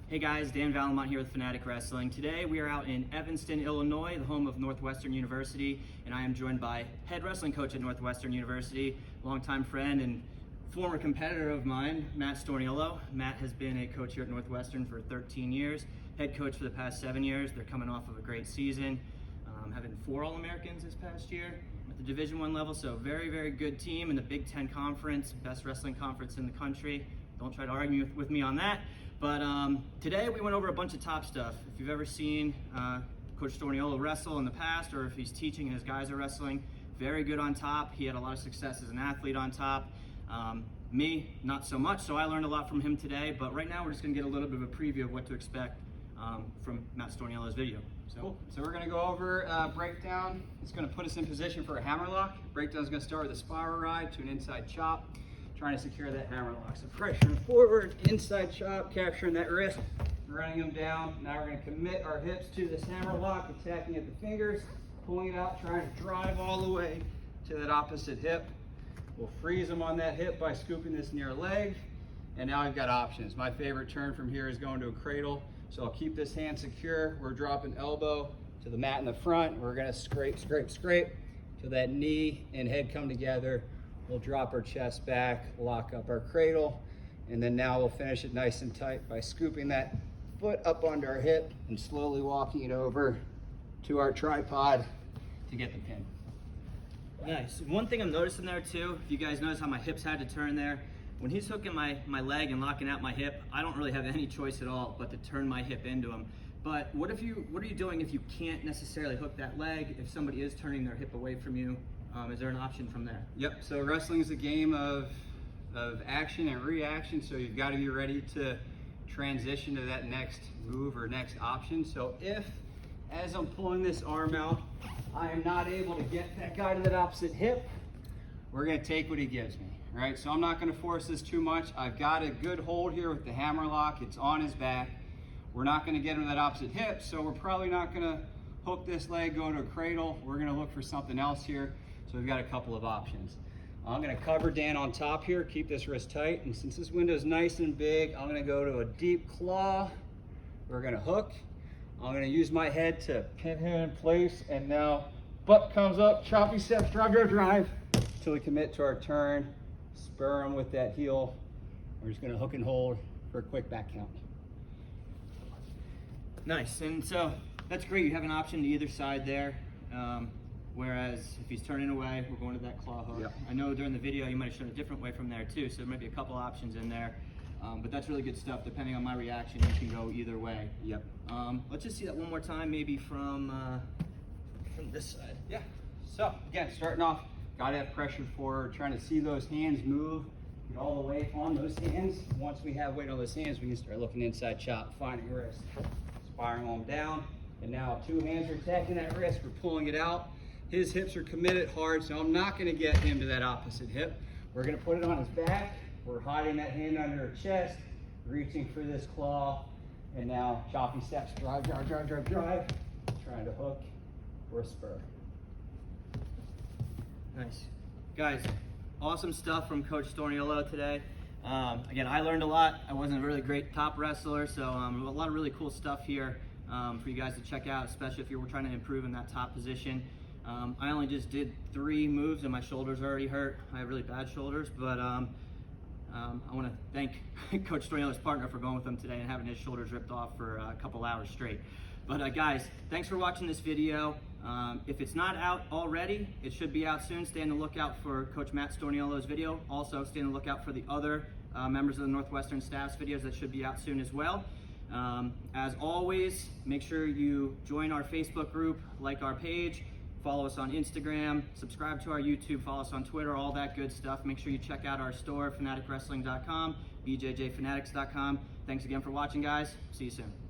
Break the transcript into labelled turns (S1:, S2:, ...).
S1: Hey guys, Dan Valamont here with Fanatic Wrestling. Today we are out in Evanston, Illinois, the home of Northwestern University, and I am joined by head wrestling coach at Northwestern University, longtime friend and former competitor of mine, Matt Storniolo. Matt has been a coach here at Northwestern for 13 years, head coach for the past 7 years. They're coming off of a great season, having 4 All-Americans this past year at the Division I level, so very, very good team in the Big Ten Conference, best wrestling conference in the country. Don't try to argue with me on that. But today we went over a bunch of top stuff. If you've ever seen Coach Storniolo wrestle in the past, or if he's teaching and his guys are wrestling, very good on top. He had a lot of success as an athlete on top. Me, not so much, so I learned a lot from him today. But right now we're just gonna get a little bit of a preview of what to expect from Matt Storniolo's video.
S2: Cool. So we're gonna go over breakdown. It's gonna put us in position for a hammerlock. Breakdown's gonna start with a spiral ride to an inside chop, trying to secure that hammerlock. So pressure forward, inside chop, capturing that wrist, running them down. Now we're gonna commit our hips to this hammerlock, attacking at the fingers, pulling it out, trying to drive all the way to that opposite hip. We'll freeze them on that hip by scooping this near leg. And now I've got options. My favorite turn from here is going to a cradle. So I'll keep this hand secure. We're dropping elbow to the mat in the front. We're gonna scrape, scrape, scrape till that knee and head come together. We'll drop our chest back, lock up our cradle, and then now we'll finish it nice and tight by scooping that foot up under our hip and slowly walking it over to our tripod to get the pin.
S1: Nice. One thing I'm noticing there too, if you guys notice how my hips had to turn there, when he's hooking my leg and locking out my hip, I don't really have any choice at all but to turn my hip into him. But what are you doing if you can't necessarily hook that leg, if somebody is turning their hip away from you? Is there an option from there?
S2: Yep, so wrestling is a game of action and reaction, so you've got to be ready to transition to that next move or next option. So if, as I'm pulling this arm out, I am not able to get that guy to that opposite hip, we're gonna take what he gives me, right? So I'm not gonna force this too much. I've got a good hold here with the hammer lock. It's on his back. We're not gonna get him to that opposite hip, so we're probably not gonna hook this leg, go to a cradle. We're gonna look for something else here. So we've got a couple of options. I'm gonna cover Dan on top here, keep this wrist tight, and since this window is nice and big, I'm gonna go to a deep claw. We're gonna hook. I'm gonna use my head to pin him in place, and now butt comes up, choppy steps, drive, drive, drive, until we commit to our turn, spur him with that heel. We're just gonna hook and hold for a quick back count.
S1: Nice, and so that's great. You have an option to either side there. Whereas if he's turning away, we're going to that claw hook.
S2: Yep.
S1: I know during the video you might have shown a different way from there too, so there might be a couple options in there. But that's really good stuff. Depending on my reaction, you can go either way.
S2: Yep.
S1: Let's just see that one more time, maybe from this side.
S2: Yeah. So again, starting off, gotta have pressure forward, trying to see those hands move, get all the weight on those hands. Once we have weight on those hands, we can start looking inside chop, finding wrist, spiraling them down. And now 2 hands are attacking that wrist, we're pulling it out. His hips are committed hard, so I'm not gonna get him to that opposite hip. We're gonna put it on his back. We're hiding that hand under her chest, reaching for this claw, and now choppy steps, drive, drive, drive, drive, drive, trying to hook or spur.
S1: Nice. Guys, awesome stuff from Coach Storniolo today. Again, I learned a lot. I wasn't a really great top wrestler, so a lot of really cool stuff here for you guys to check out, especially if you're trying to improve in that top position. I only just did 3 moves and my shoulders already hurt. I have really bad shoulders, but I want to thank Coach Storniolo's partner for going with him today and having his shoulders ripped off for a couple hours straight. But guys, thanks for watching this video. If it's not out already, it should be out soon. Stay on the lookout for Coach Matt Storniolo's video. Also, stay on the lookout for the other members of the Northwestern staff's videos that should be out soon as well. As always, make sure you join our Facebook group, like our page, follow us on Instagram, subscribe to our YouTube, follow us on Twitter, all that good stuff. Make sure you check out our store, fanaticwrestling.com, bjjfanatics.com. Thanks again for watching, guys. See you soon.